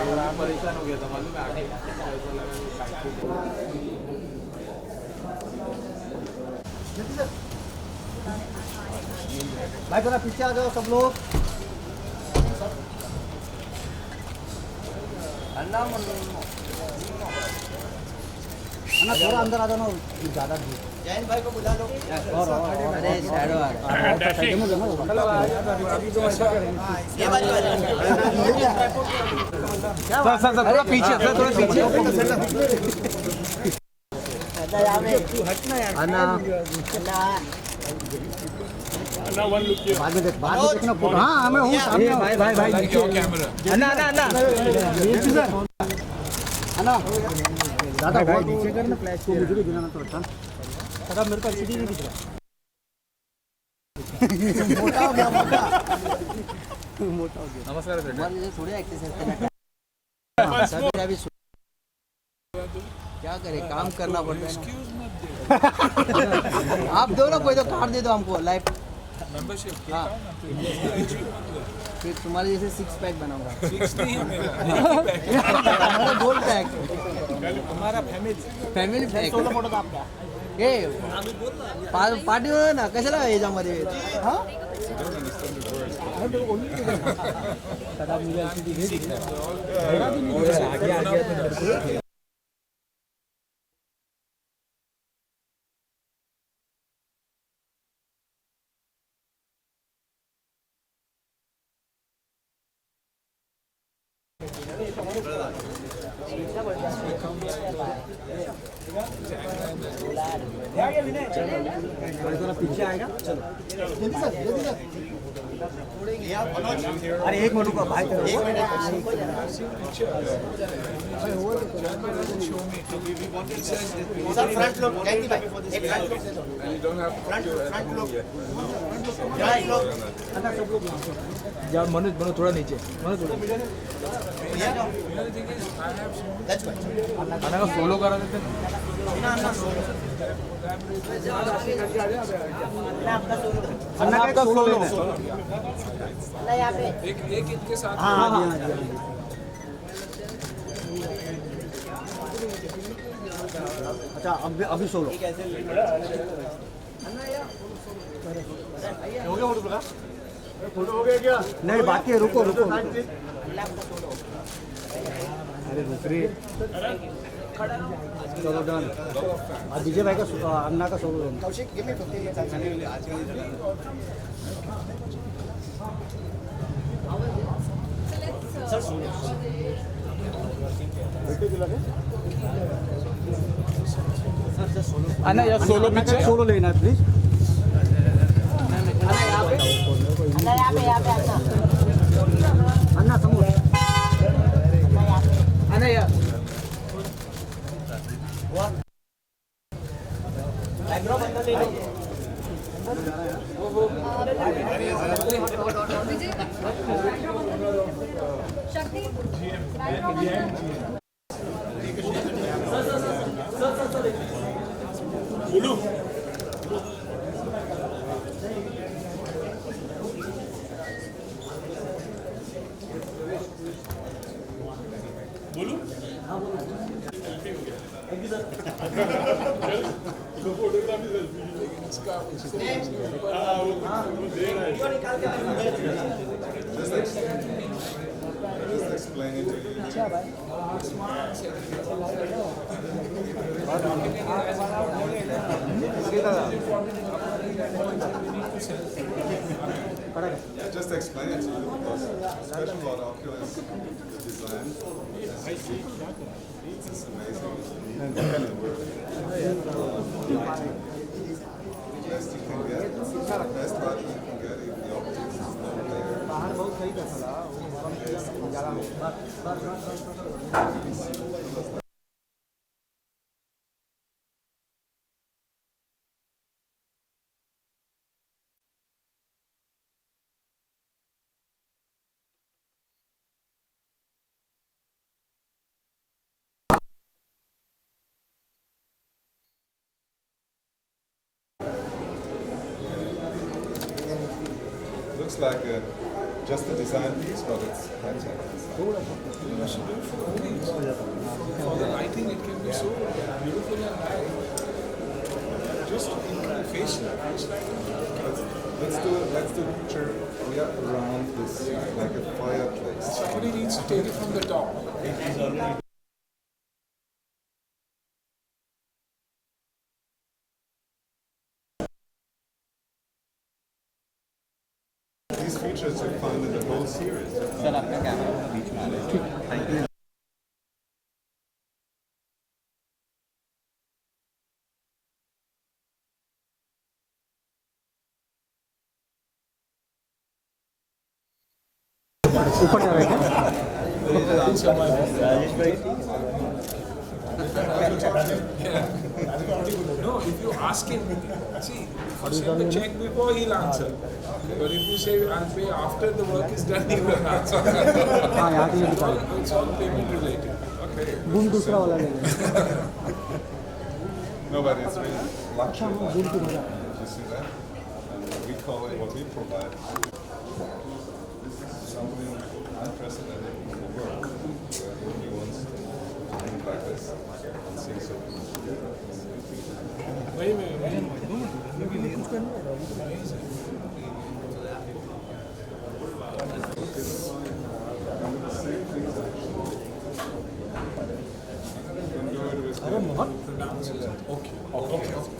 परेशान हो गया था मालूम है आगे ऐसा लगा भाई थोड़ा पीछे आ जाओ सब लोग। अन्ना थोड़ा अंदर आ जाना ज़्यादा भीड़। जैन भाई को बुला लो। और अरे शैडो आ रहा है। सर थोड़ा पीछे सर थोड़ा पीछे। अन्ना बाद में देखना फोटो। हाँ मैं हूँ सामने। भाई अन्ना दादा भाई नीचे कर ना फ्लैश को मुझे भी गिराना तो अच्छा। सर मेरे को एलसीडी नहीं दिख रहा। मोटा हो गया मोटा हो गया। नमस्कार सर मुझे थोड़ी एक्सरसाइज करना सर अभी क्या करें काम करना पड़ता है। आप दो ना कोई तो कार्ड दे दो हमको लाइफ मेंबरशिप। हाँ फिर तुम्हारे जैसे 6 पैक बनाऊंगा। 6 नहीं हमारा गोल्ड पैक हमारा फॅमिली पैक फोटो आपका ए पार्टी हो ना कशाला याच्यामध्ये हां पीछे आएगा चलो जल्दी सर अरे एक मिनट भाई सर फ्रंट लोग यार मनोज थोड़ा नीचे खाना का सोलो करा देते अन्ना का सोलो लेना एक इनके साथ हाँ अच्छा अभी सोलो हो गया फोटो हो गया क्या नहीं बाकी है रुको अरे रुक रही चलो डन अब विजय भाई का अन्ना का सोलो अन्ना यार सोलो पीछे सोलो लेना है प्लीज अन्ना समोर अन्ना यार Just explain it to you because special about Oculus design. It's amazing. Best you can get, best light you can get if the optics is not there. Looks like a just a design piece, but it's high-tech. For the lighting, it can be so beautiful and high. Just in the face. Let's do a picture around this, like a fireplace. Somebody needs to take it from the top. These features you find in the whole series. Sir आपका camera बीच में आ रहा है। Thank you. ऊपर जा रहे हैं राजेश भाई। No, if you ask him, see, if you send the check before, he'll answer. But if you say, I'll pay after the work is done, he will answer. हाँ यहाँ के लिए दिखा It's all payment related. Okay. Boom दूसरा वाला ले लें। No, but it's really luxury light. You see that? And we call it what we provide. This is something unprecedented in the world. Where nobody wants to think like this and see so.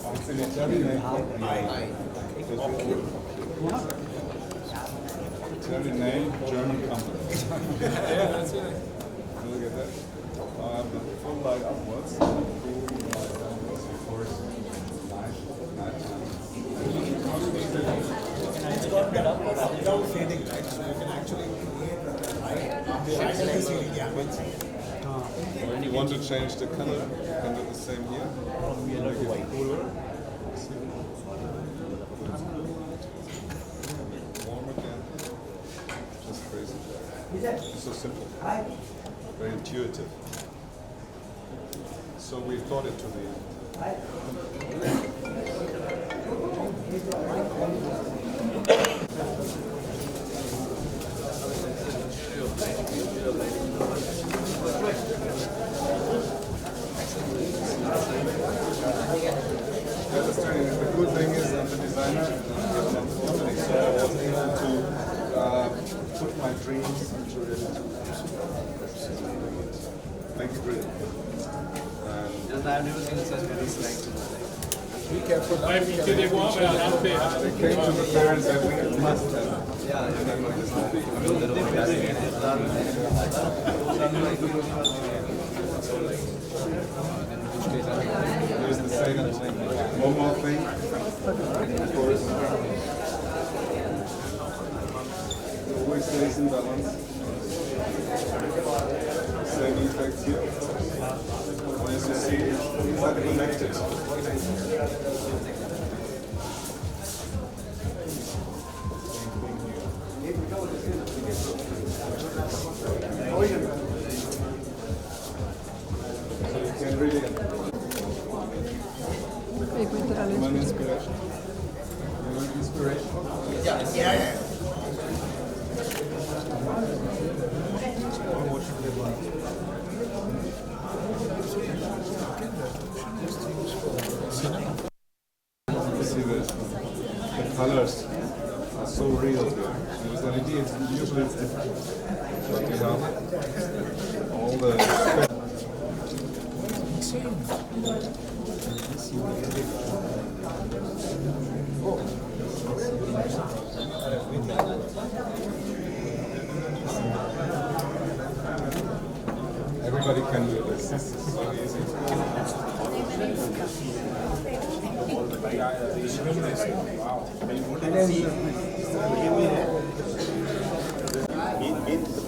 It's in Italian name. Italian name, German company. Yeah, that's it. Look at that. Now I have the full light upwards. Full light downwards. Of course, It's got that up without fading, right? So you can actually create the light of the ceiling, yeah. When you want to change the color, you can do the same here. From yellow to white. Cooler. Warm again. Just crazy. It's so simple. Very intuitive. So we thought it to the end. The good thing is I'm the designer and I'm the company, so I was able to put my dreams into reality. Make it real. Just I've never seen such very slight. Be careful. They came to the parents that we must have. There's the same. One more thing. Of course. It always stays in balance. Same effects here. As you see, these are connected. So you can really one inspiration. You want inspiration? Yeah. You see the colors are so real here. With LED, usually it's different. But you have all the everybody can do this. This is so easy.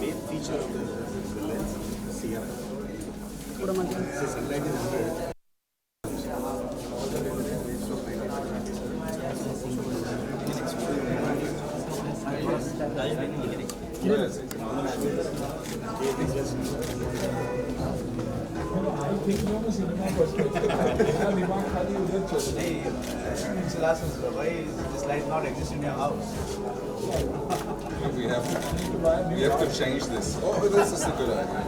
Main feature of the lens is Sierra. So sunlight is 100. Yes, it's think from a cinema perspective. मेरा दिमाग खाली उधर चल रहा है. Why is this light not exist in your house? We have to change this. Oh, this is a good idea.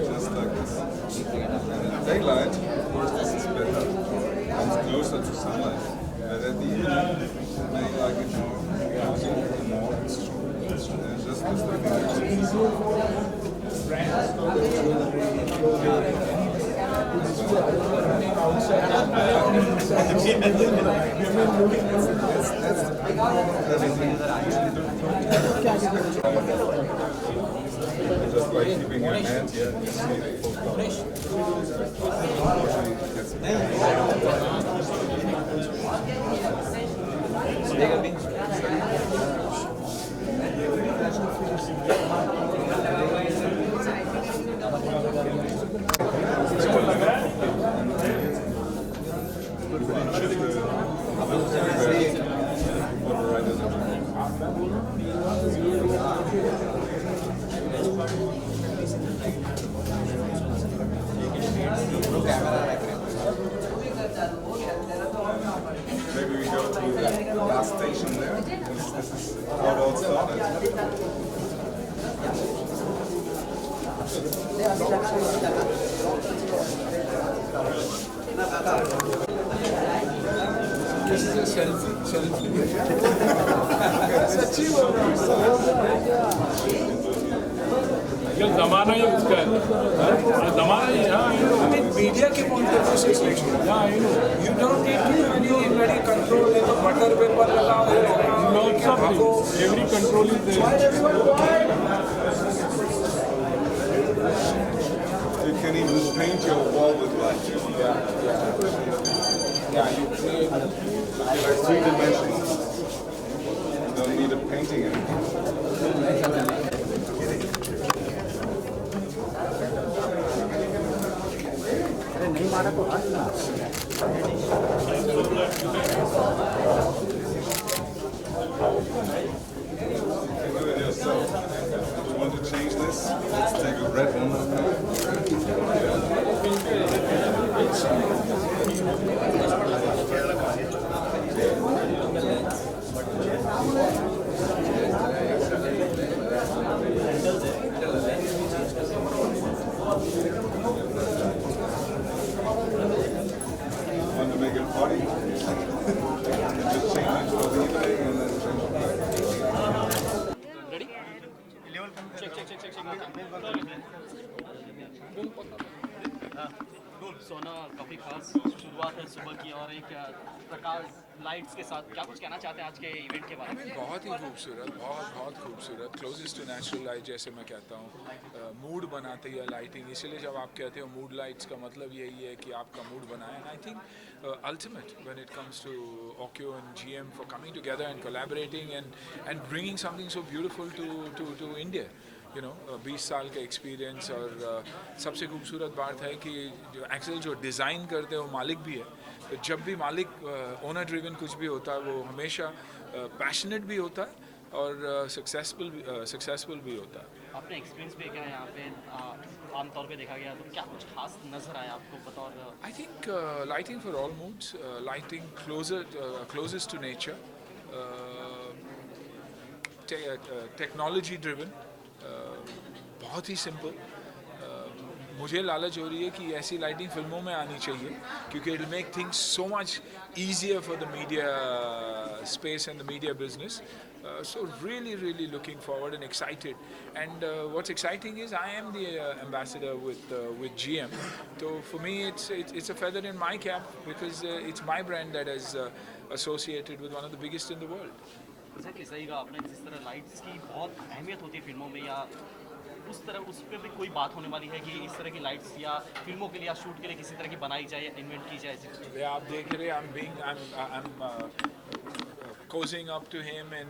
Just like this. And in daylight, of course, this is better. Comes closer to sunlight. But at the evening, may like it more cozy, more it's true. Just like just by keeping your hand here, you see the maybe we go to the last station there. This is Port Old Stone. This is a selfie. सच्ची बोल रहा हूँ. ये जमाना ही उसका है. जमाना ही हाँ. I mean, media के point of view से selection. You don't need to do any bloody control. ये तो butter paper लगाओ. Every control is there. You can even paint your wall with light. Yeah, you create. Like 3 dimensions. You don't need a painting anymore. अरे नहीं मारा तो हट ना. You can do it yourself. If you want to change this, let's take a red one. Want to make it party? Just change it for the evening and then change it back. सोना काफ़ी खास शुरुआत है सुबह की और एक प्रकाश lights के साथ क्या कुछ कहना चाहते हैं आज के इवेंट के बारे में? बहुत ही खूबसूरत, बहुत खूबसूरत, क्लोजेस्ट टू नेचुरल लाइट जैसे मैं कहता हूँ. मूड बनाती है लाइटिंग, इसलिए जब आप कहते हो मूड लाइट्स का मतलब यही है कि आपका मूड बनाए. And I think ultimate when it comes to Okyo and GM for coming together and collaborating and bringing something so beautiful to India. 20 साल का एक्सपीरियंस और सबसे खूबसूरत बात है कि जो एक्सेल जो डिज़ाइन करते हैं वो मालिक भी है. तो जब भी मालिक ओनर ड्रिवन कुछ भी होता है वो हमेशा पैशनेट भी होता है और सक्सेसफुल भी होता है. आपने एक्सपीरियंस भी क्या यहाँ पे आमतौर पे देखा गया तो क्या कुछ खास नजर आया आपको बतौर? I think lighting for all moods, lighting closest to nature, technology driven, बहुत ही सिंपल. मुझे लालच हो रही है कि ऐसी लाइटिंग फिल्मों में आनी चाहिए क्योंकि it will make things so much easier for the media space and the media business. So really looking forward and excited. And what's exciting is I am the ambassador with GM. So for me it's a feather in my cap because it's my brand that is associated with one of the biggest in the world. Sir कैसा ही आपने जिस तरह lights की बहुत अहमियत होती है फिल्मों में या उस पर भी कोई बात होने वाली है कि इस तरह की लाइट्स या फिल्मों के लिए या शूट के लिए किसी तरह की बनाई जाए इन्वेंट की जाए? आप देख रहे हैं I'm cozying up to him and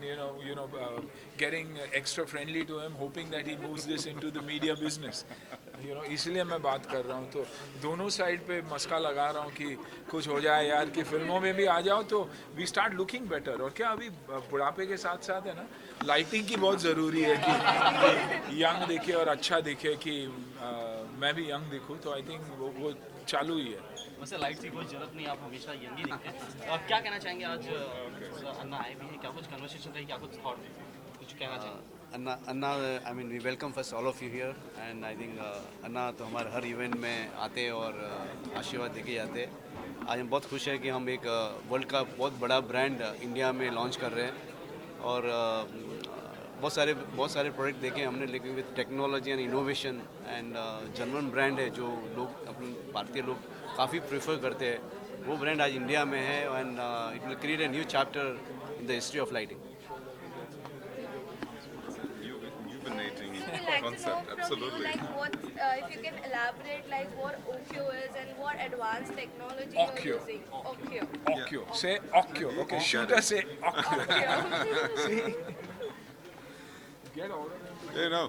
getting extra friendly to him, hoping that he moves this into the media business. इसलिए मैं बात कर रहा हूँ। तो दोनों साइड पे मस्का लगा रहा हूँ कि कुछ हो जाए यार, कि फिल्मों में भी आ जाओ तो वी स्टार्ट लुकिंग बेटर। और क्या अभी बुढ़ापे के साथ साथ है ना, लाइटिंग की बहुत ज़रूरी है कि यंग दिखे और अच्छा दिखे, कि मैं भी यंग दिखूँ। तो आई थिंक वो चालू ही है। वैसे लाइट्स की कोई जरूरत नहीं, आप हमेशा यंग ही दिखते हैं। क्या कहना चाहेंगे, आज अन्ना आए भी हैं, क्या कुछ कन्वर्सेशन रही, क्या कुछ थॉट, कुछ कहना चाहेंगे? Anna I mean we welcome first all of you here and I think Anna तो हमारे हर इवेंट में आते हैं और आशीर्वाद देके जाते हैं। आज हम बहुत खुश हैं कि हम एक वर्ल्ड का बहुत बड़ा ब्रांड इंडिया में लॉन्च कर रहे हैं और बहुत सारे प्रोडक्ट देखे हमने, लेकिन with technology and innovation and German brand है जो लोग अपने भारतीय लोग काफ़ी प्रेफर करते हैं। वो ब्रांड आज इंडिया में है and it will create a new chapter in the history of lighting. Concept, absolutely. Like what, if you can elaborate, like what Okkyo is and what advanced technology Okkyo. you're using. Okkyo. Okkyo. Say Okkyo. Okay, shooter say Okkyo. Get over it. You know,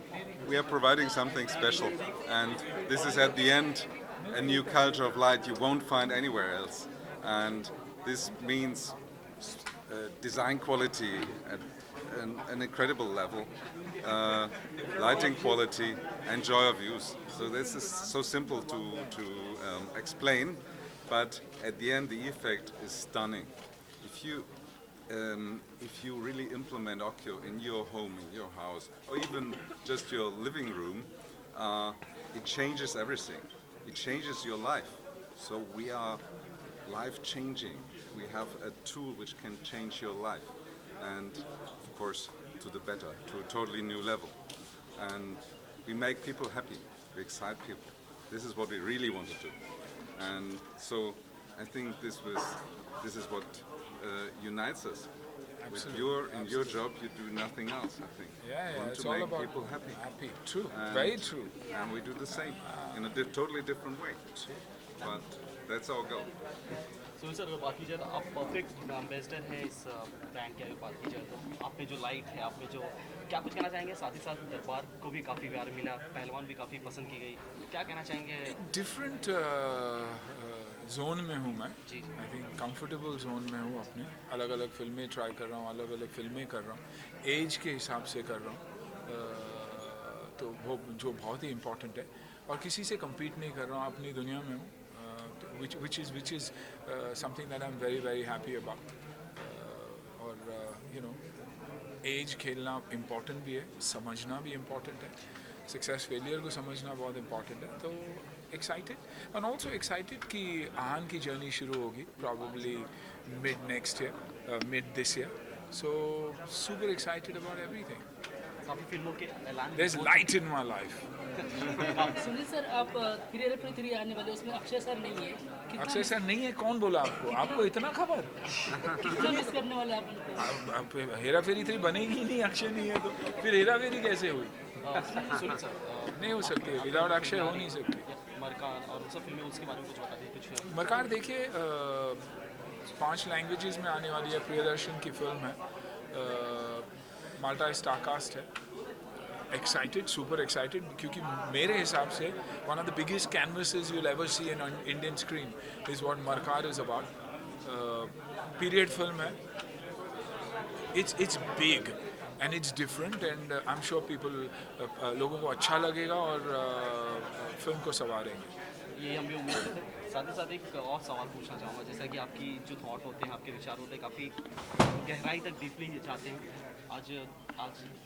we are providing something special, and this is at the end a new culture of light you won't find anywhere else. And this means design quality at an incredible level, lighting quality, and joy of use. So this is so simple to explain, but at the end the effect is stunning. If you really implement Okkyo in your home, in your house, or even just your living room, it changes everything. It changes your life. So we are life-changing. We have a tool which can change your life, and of course to the better, to a totally new level. And we make people happy. We excite people. This is what we really want to do. And so I think this is what unites us. With in your job, you do nothing else. I think. Yeah, You want it's to all make about people happy. Happy. True. And- Very true. And we do the same in a totally different way. But that's our goal. Sunil sir, अगर बात की जाए तो आप perfect ambassador हैं इस brand की। अगर बात की जाए तो आप में जो लाइट है, आप में जो, क्या कुछ कहना चाहेंगे? साथ ही साथ दरबार को भी काफ़ी प्यार मिला, पहलवान भी काफ़ी पसंद की गई, क्या कहना चाहेंगे? डिफरेंट जोन में हूँ मैं। जी। आई थिंक कंफर्टेबल जोन में हूँ अपने। अलग अलग फिल्में ट्राई कर रहा हूँ, अलग अलग फिल्में कर रहा हूँ, एज के हिसाब से कर रहा हूँ। तो वो जो बहुत ही इम्पोर्टेंट है, और किसी से compete नहीं कर रहा हूँ, अपनी दुनिया में हूँ, which is something that I'm very very happy about. और एज खेलना इम्पोर्टेंट भी है, समझना भी इम्पोर्टेंट है, सक्सेस फेलियर को समझना बहुत इम्पोर्टेंट है। तो एक्साइटेड एंड ऑल्सो एक्साइटेड कि आहान की जर्नी शुरू होगी probably mid next year, mid this year. So super excited about everything. काफ़ी फिल्मों के ऐलान there is light in my life. Sunil sir, आप 3 आने वाले, उसमें अक्षय सर नहीं है, कितना अक्षय सर नहीं है? कौन बोला आपको? आपको इतना खबर? कितना मिस करने वाले आप उनको? अब हेरा फेरी 3 बनेगी ही नहीं, अक्षय नहीं है तो फिर हेरा फेरी कैसे हुई? सुनील सर, नहीं हो सकती, विदाउट अक्षय हो नहीं सकती। मरकान और सब फिल्में, उसके बारे में कुछ बता दें कुछ। मरकार देखिए, 5 लैंग्वेजेस में आने वाली है, प्रियदर्शन की फिल्म है, माल्टा स्टारकास्ट है। एक्साइटेड, सुपर एक्साइटेड, क्योंकि मेरे हिसाब से one of the biggest canvases you will ever see in Indian screen is what Marakkar is about. Period film है, it's big and it's different and I am sure people, लोगों को अच्छा लगेगा और फिल्म को संवारेंगे। ये हम भी उम्मीद करते हैं। साथ ही साथ एक और सवाल पूछना चाहूँगा, जैसा कि आपकी जो थॉट होते हैं, आपके विचार होते हैं, काफ़ी गहराई तक डीपली जाते हैं। आज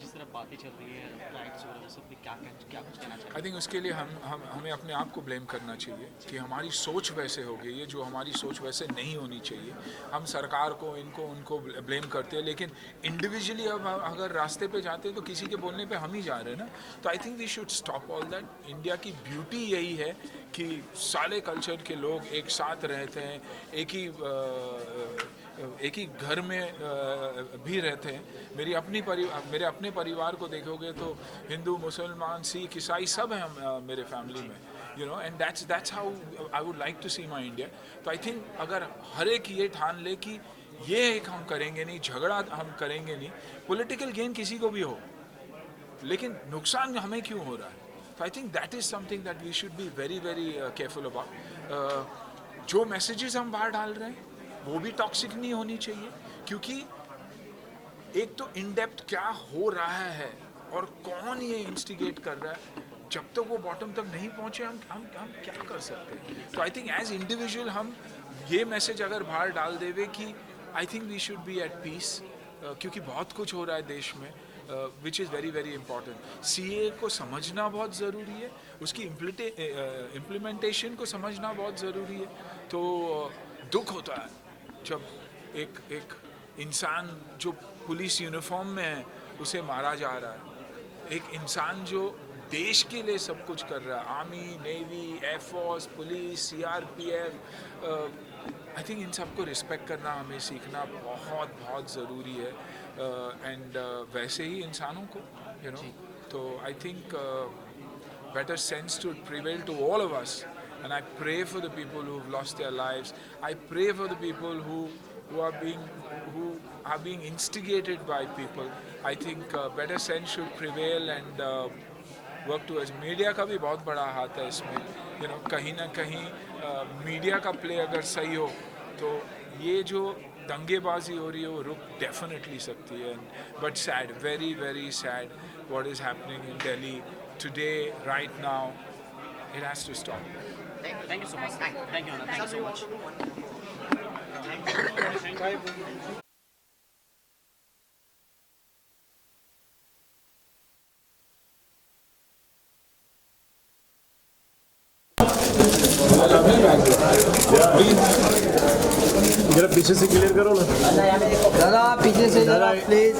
जिस तरह बातें चल रही है, लाइट्स वगैरह, सब पे क्या कुछ कहना चाहिए? आई थिंक उसके लिए हमें अपने आप को ब्लेम करना चाहिए कि हमारी सोच वैसे हो गई है, जो हमारी सोच वैसे नहीं होनी चाहिए। हम सरकार को, उनको ब्लेम करते हैं, लेकिन इंडिविजुअली अब अगर रास्ते पे जाते हैं तो किसी के बोलने पे हम ही जा रहे हैं ना। तो I think we should stop all that. India की ब्यूटी यही है कि सारे कल्चर के लोग एक साथ रहते हैं, एक ही घर में भी रहते हैं। मेरे अपने परिवार को देखोगे तो हिंदू, मुसलमान, सिख, ईसाई सब हैं मेरे फैमिली में, and that's how I would like to see my India. तो आई थिंक अगर हर एक ये ठान ले कि ये एक हम करेंगे नहीं, झगड़ा हम करेंगे नहीं, पॉलिटिकल गेन किसी को भी हो, लेकिन नुकसान हमें क्यों हो रहा है? So I think that is something that we should be very very careful about. जो मैसेजेस हम बाहर डाल रहे हैं वो भी टॉक्सिक नहीं होनी चाहिए, क्योंकि एक तो इन डेप्थ क्या हो रहा है और कौन ये इंस्टिगेट कर रहा है, जब तक वो बॉटम तक नहीं पहुंचे हम क्या कर सकते हैं. तो आई थिंक एज इंडिविजुअल हम ये मैसेज अगर बाहर डाल देवे कि I think we should be at peace, क्योंकि बहुत कुछ हो रहा है देश में which is very very important. CA को समझना बहुत ज़रूरी है, उसकी इम्प्लीमेंटेशन को समझना बहुत ज़रूरी है. तो दुख होता है जब एक इंसान जो पुलिस यूनिफॉर्म में है उसे मारा जा रहा है, एक इंसान जो देश के लिए सब कुछ कर रहा है, army, navy, air force, police, CRPF. I think in सबको रिस्पेक्ट करना हमें सीखना बहुत बहुत ज़रूरी है. एंड वैसे ही इंसानों को यू नो, तो I think better sense to prevail to all of us, and I pray for the people who've lost their lives. I pray for the people who are being instigated by people. I think better sense should prevail and work towards. Media का भी बहुत बड़ा हाथ है इसमें, you know, कहीं ना कहीं मीडिया का प्ले अगर सही हो तो ये जो दंगेबाजी हो रही है वो रुक डेफिनेटली सकती है. But sad, very very sad what is happening in Delhi today, right now. It has to stop. Thank you so much. Thank you, Anna. Thank you so much. जरा पीछे से क्लियर करो ना. दादा पीछे से जरा प्लीज.